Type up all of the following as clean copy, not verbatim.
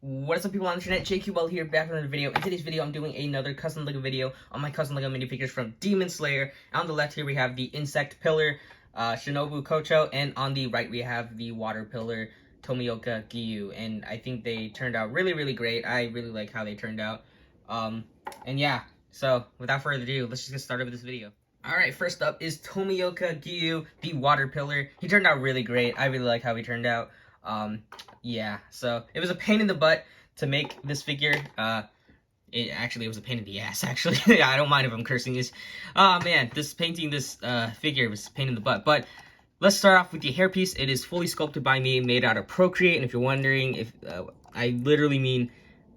What is up, people on the internet? JQ here, back with another video. In today's video, I'm doing another custom LEGO video on my custom LEGO minifigures from Demon Slayer. On the left here, we have the insect pillar, Shinobu Kocho, and on the right, we have the water pillar, Tomioka Giyuu. And I think they turned out really, really great. I really like how they turned out. And yeah, so without further ado, let's just get started with this video. Alright, first up is Tomioka Giyuu, the water pillar. He turned out really great. I really like how he turned out. Yeah, so it was a pain in the butt to make this figure. It was a pain in the ass, actually. I don't mind if I'm cursing this. Oh man, painting this figure was a pain in the butt. But let's start off with the hairpiece. It is fully sculpted by me, made out of Procreate. And if you're wondering, if I literally mean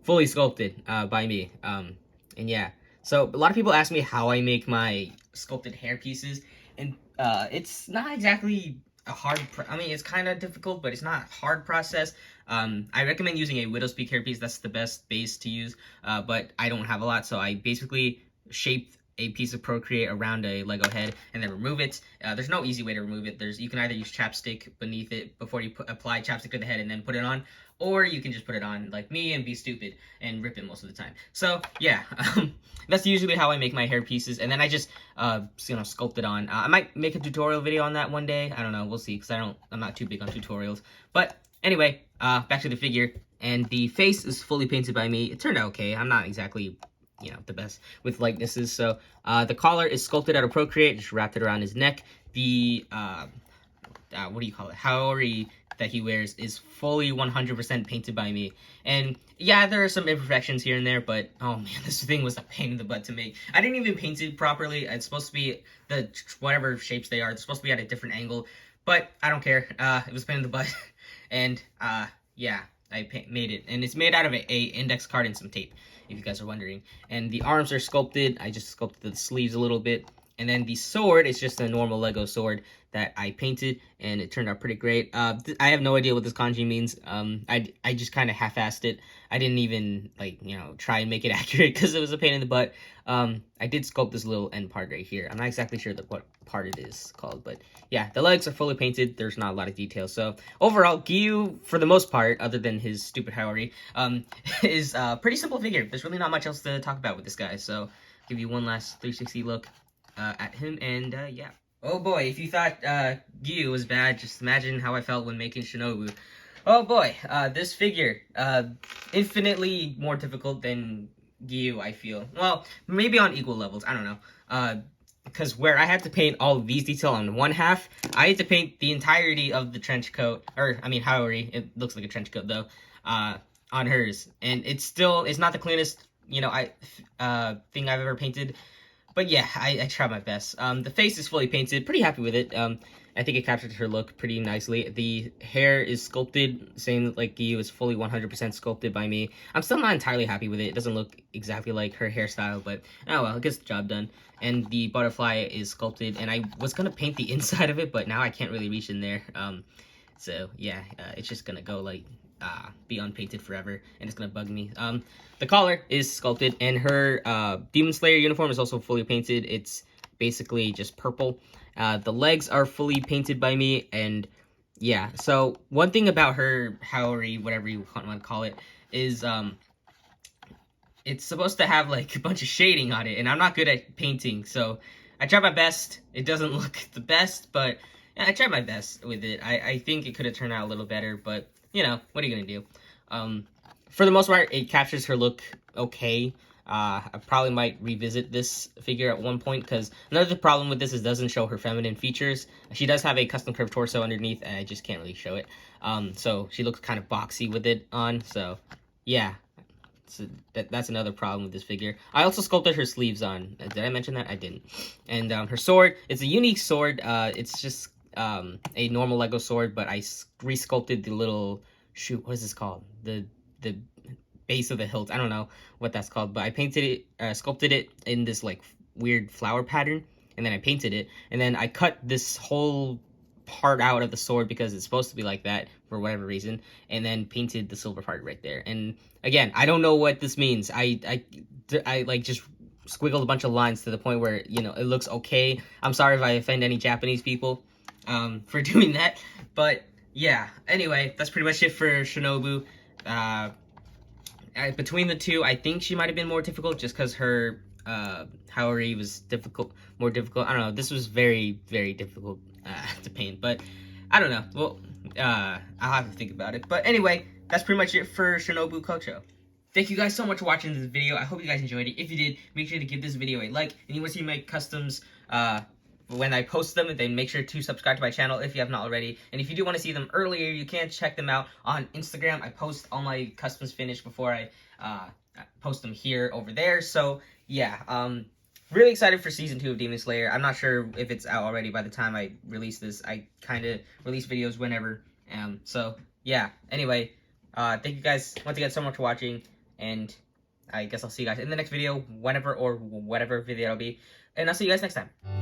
fully sculpted by me. And yeah, so a lot of people ask me how I make my sculpted hair pieces, and it's not exactly a hard, it's kind of difficult, but it's not a hard process. I recommend using a widow's peak hairpiece. That's the best base to use, but I don't have a lot, so I basically shape a piece of Procreate around a Lego head and then remove it. There's no easy way to remove it. You can either use chapstick beneath it before you apply chapstick to the head and then put it on, or you can just put it on like me and be stupid and rip it most of the time. So yeah, that's usually how I make my hair pieces, and then I just sculpt it on. I might make a tutorial video on that one day. I don't know, we'll see, because I'm not too big on tutorials. But anyway, back to the figure, and the face is fully painted by me. It turned out okay. I'm not exactly the best with likenesses. So the collar is sculpted out of Procreate, just wrapped it around his neck. The what do you call it, haori that he wears is fully 100% painted by me. And yeah, there are some imperfections here and there, but oh man, this thing was a pain in the butt to make. I didn't even paint it properly. It's supposed to be whatever shapes they are, it's supposed to be at a different angle, but I don't care. It was a pain in the butt. And yeah, I made it, and it's made out of a index card and some tape, if you guys are wondering. And the arms are sculpted. I just sculpted the sleeves a little bit. And then the sword is just a normal Lego sword that I painted, and it turned out pretty great. I have no idea what this kanji means. I just kind of half-assed it. I didn't even try and make it accurate because it was a pain in the butt. I did sculpt this little end part right here. I'm not exactly sure what part it is called, but yeah, the legs are fully painted. There's not a lot of details. So overall, Giyuu, for the most part, other than his stupid haori, is a pretty simple figure. There's really not much else to talk about with this guy. So I'll give you one last 360 look at him, and yeah. Oh boy, if you thought Giyuu was bad, just imagine how I felt when making Shinobu. Oh boy, this figure, infinitely more difficult than Giyuu, I feel. Well, maybe on equal levels, I don't know. Because where I had to paint all of these details on one half, I had to paint the entirety of the trench coat, haori, it looks like a trench coat though, on hers. And it's not the cleanest, thing I've ever painted. But yeah, I tried my best. The face is fully painted. Pretty happy with it. I think it captured her look pretty nicely. The hair is sculpted, same like Giyuu, is fully 100% sculpted by me. I'm still not entirely happy with it. It doesn't look exactly like her hairstyle, but oh well, it gets the job done. And the butterfly is sculpted, and I was gonna paint the inside of it, but now I can't really reach in there. So yeah, it's just gonna go like be unpainted forever, and it's gonna bug me. The collar is sculpted, and her Demon Slayer uniform is also fully painted. It's basically just purple. The legs are fully painted by me, and yeah. So one thing about her haori, whatever you want to call it, is it's supposed to have like a bunch of shading on it, and I'm not good at painting, so I tried my best. It doesn't look the best, but yeah, I tried my best with it. I think it could have turned out a little better, but what are you gonna do? For the most part, it captures her look okay. I probably might revisit this figure at one point, because another problem with this is it doesn't show her feminine features. She does have a custom curved torso underneath, and I just can't really show it. So she looks kind of boxy with it on, so yeah. So that's another problem with this figure. I also sculpted her sleeves on. Did I mention that? I didn't. And her sword, it's a unique sword. It's just a normal Lego sword, but I re-sculpted the little shoot. What is this called? The base of the hilt. I don't know what that's called, but I painted it, sculpted it in this like weird flower pattern, and then I painted it, and then I cut this whole part out of the sword because it's supposed to be like that for whatever reason, and then painted the silver part right there. And again, I don't know what this means. I like just squiggled a bunch of lines to the point where it looks okay. I'm sorry if I offend any Japanese people for doing that, but yeah. Anyway, that's pretty much it for Shinobu. between the two, I think she might have been more difficult just because her Haori was more difficult. I don't know. This was very, very difficult to paint, but I don't know. Well, I'll have to think about it. But anyway, that's pretty much it for Shinobu Kocho. Thank you guys so much for watching this video. I hope you guys enjoyed it. If you did, make sure to give this video a like. And you want to see my customs when I post them, then make sure to subscribe to my channel if you have not already. And if you do want to see them earlier, you can check them out on Instagram. I post all my customs finished before I post them here over there. So yeah, really excited for season 2 of Demon Slayer. I'm not sure if it's out already by the time I release this. I kind of release videos whenever. So yeah. Anyway, thank you guys once again so much for watching, and I guess I'll see you guys in the next video, whenever or whatever video it'll be, and I'll see you guys next time.